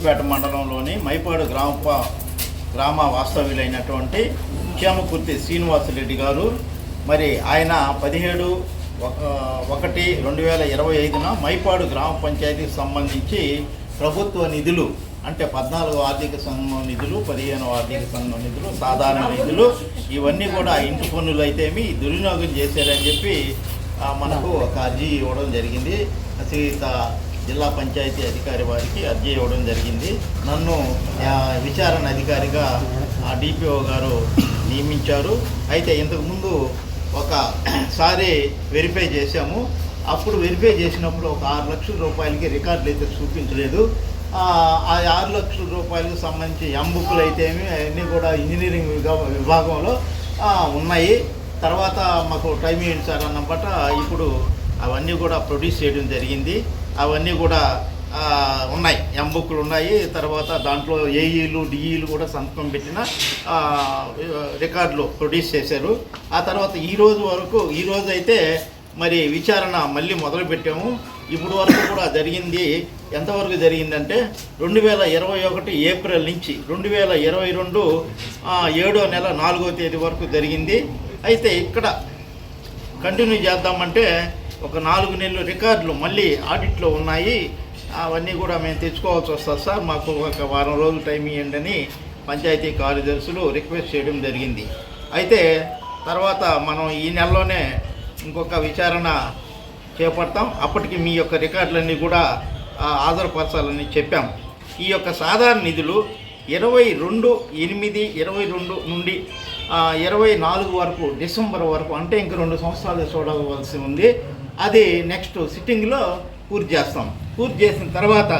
బుచ్చిపేట మండలంలోని మైపాడు గ్రామ వాస్తవ్యులైనటువంటి ముఖ్యామకుర్తి శ్రీనివాసరెడ్డి గారు మరి ఆయన 17/1/2025 మైపాడు గ్రామ పంచాయతీకి సంబంధించి ప్రభుత్వ నిధులు అంటే 14 ఆర్థిక సంఘం నిధులు, 15 ఆర్థిక సంఘం నిధులు, సాధారణ నిధులు ఇవన్నీ కూడా ఇంటి పన్నులు అయితేమి దుర్వినియోగం చేశారని చెప్పి మనకు ఒక అర్జీ ఇవ్వడం జరిగింది. శ్రీత జిల్లా పంచాయతీ అధికారి వారికి అర్జీ ఇవ్వడం జరిగింది. నన్ను విచారణ అధికారిగా డిపిఓ గారు నియమించారు. అయితే ఇంతకుముందు ఒకసారి వెరిఫై చేశాము. అప్పుడు వెరిఫై చేసినప్పుడు ఒక 6 లక్షల రూపాయలకి రికార్డులు అయితే చూపించలేదు. ఆ 6 లక్షల రూపాయలకు సంబంధించి ఎంబుక్లు అయితేమి అవన్నీ కూడా ఇంజనీరింగ్ విభాగంలో ఉన్నాయి. తర్వాత మాకు టైం ఏంటి సార్ అన్నమాట ఇప్పుడు అవన్నీ కూడా ప్రొడ్యూస్ చేయడం జరిగింది. అవన్నీ కూడా ఉన్నాయి, ఎంబుక్లు ఉన్నాయి. తర్వాత దాంట్లో ఏఈలు డిఈలు కూడా సంతకం పెట్టిన రికార్డులు ప్రొడ్యూస్ చేశారు. ఆ తర్వాత ఈరోజు అయితే మరి విచారణ మళ్ళీ మొదలుపెట్టాము. ఇప్పుడు వరకు కూడా జరిగింది ఎంతవరకు జరిగిందంటే 2021 ఏప్రిల్ నుంచి 2022 7వ నెల 4వ తేదీ వరకు జరిగింది. అయితే ఇక్కడ కంటిన్యూ చేద్దామంటే ఒక 4 నెలలు రికార్డులు మళ్ళీ ఆడిట్లో ఉన్నాయి. అవన్నీ కూడా మేము తెచ్చుకోవాల్సి వస్తుంది సార్, మాకు ఒక వారం రోజులు టైం ఇవ్వండి అని పంచాయతీ కార్యదర్శులు రిక్వెస్ట్ చేయడం జరిగింది. అయితే తర్వాత మనం ఈ నెలలోనే ఇంకొక విచారణ చేపడతాం. అప్పటికి మీ యొక్క రికార్డులన్నీ కూడా హాజరుపరచాలని చెప్పాం. ఈ యొక్క సాధారణ నిధులు 22/8/22 నుండి 24 వరకు డిసెంబర్ వరకు అంటే ఇంక 2 సంవత్సరాలు చూడవలసి ఉంది. అది నెక్స్ట్ సిట్టింగ్లో పూర్తి చేస్తాం. పూర్తి చేసిన తర్వాత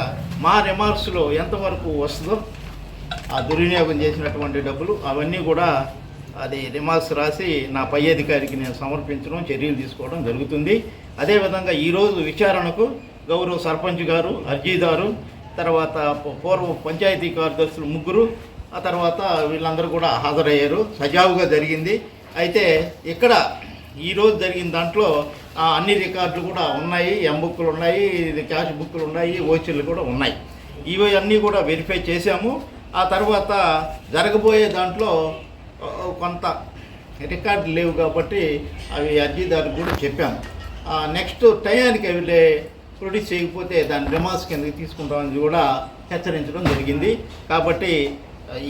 మా రిమార్క్స్లో ఎంతవరకు వస్తుందో ఆ దుర్వినియోగం చేసినటువంటి డబ్బులు అవన్నీ కూడా అది రిమార్క్స్ రాసి నా పై అధికారికి నేను సమర్పించడం, చర్యలు తీసుకోవడం జరుగుతుంది. అదేవిధంగా ఈరోజు విచారణకు గౌరవ సర్పంచ్ గారు, అర్జీదారు, తర్వాత పూర్వ పంచాయతీ కార్యదర్శులు 3, ఆ తర్వాత వీళ్ళందరూ కూడా హాజరయ్యారు. సజావుగా జరిగింది. అయితే ఇక్కడ ఈరోజు జరిగిన దాంట్లో అన్ని రికార్డులు కూడా ఉన్నాయి, ఎంబుక్లు ఉన్నాయి, క్యాష్ బుక్లు ఉన్నాయి, ఓచర్లు కూడా ఉన్నాయి. ఇవన్నీ కూడా వెరిఫై చేశాము. ఆ తర్వాత జరగబోయే దాంట్లో కొంత రికార్డులు లేవు కాబట్టి అవి అర్జీదారుకు కూడా చెప్పాము. నెక్స్ట్ టయానికి అవి ప్రొడ్యూస్ చేయకపోతే దాని రిమార్క్స్ కిందకి తీసుకుంటామని కూడా హెచ్చరించడం జరిగింది. కాబట్టి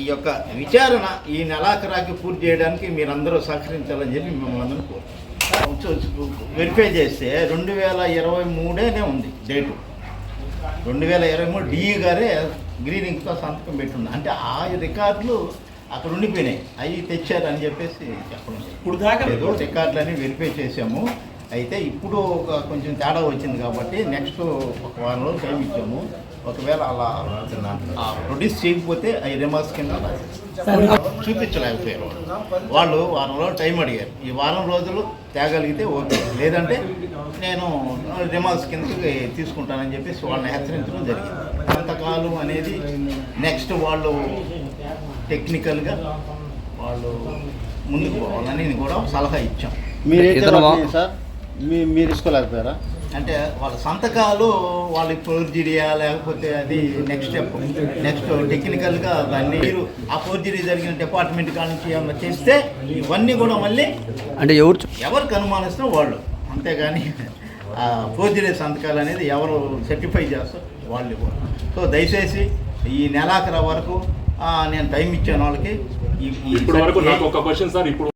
ఈ యొక్క విచారణ ఈ నెలాఖరాకి పూర్తి చేయడానికి మీరందరూ సహకరించాలని చెప్పి మిమ్మల్ని అందరూ కోరుతున్నాం. వెరిఫై చేస్తే 2023 ఉంది డేటు. 2023 డిఈ గారే గ్రీన్ ఇంక్తో సంతకం పెట్టున్నారు. అంటే ఆ రికార్డులు అక్కడ ఉండిపోయినాయి, అవి తెచ్చారని చెప్పేసి చెప్పడం. ఇప్పుడు దాకా రికార్డులని వెరిఫై చేసాము. అయితే ఇప్పుడు కొంచెం తేడా వచ్చింది కాబట్టి నెక్స్ట్ ఒక వారం రోజులు టైం ఇచ్చాము. ఒకవేళ అలా ప్రొడ్యూస్ చేయకపోతే అవి రిమార్క్స్ కింద చూపించలేకపోయారు. వాళ్ళు వారం రోజులు టైం అడిగారు. ఈ వారం రోజులు తేగలిగితే ఓకే, లేదంటే నేను రిమార్క్స్ కిందకి తీసుకుంటానని చెప్పేసి వాళ్ళని హెచ్చరించడం జరిగింది. కొంతకాలం అనేది నెక్స్ట్ వాళ్ళు టెక్నికల్గా వాళ్ళు ముందుకు పోవాలని కూడా సలహా ఇచ్చాం. మీరు ఇసుకోలేకపోయారా? అంటే వాళ్ళ సంతకాలు వాళ్ళ ఫోర్జరీయా లేకపోతే అది నెక్స్ట్ స్టెప్, నెక్స్ట్ టెక్నికల్గా దాన్ని మీరు ఆ ఫోర్జరీ జరిగిన డిపార్ట్మెంట్ కాడ నుంచి ఏమన్నా చేస్తే ఇవన్నీ కూడా మళ్ళీ అంటే ఎవరికి అనుమానిస్తాం వాళ్ళు, అంతేగాని ఫోర్జరీ సంతకాలు అనేది ఎవరు సర్టిఫై చేస్తారు వాళ్ళు కూడా. సో దయచేసి ఈ నెలాఖరు వరకు నేను టైం ఇచ్చాను వాళ్ళకి. ఇప్పుడు వరకు నాకు ఒక క్వశ్చన్ సార్, ఇప్పుడు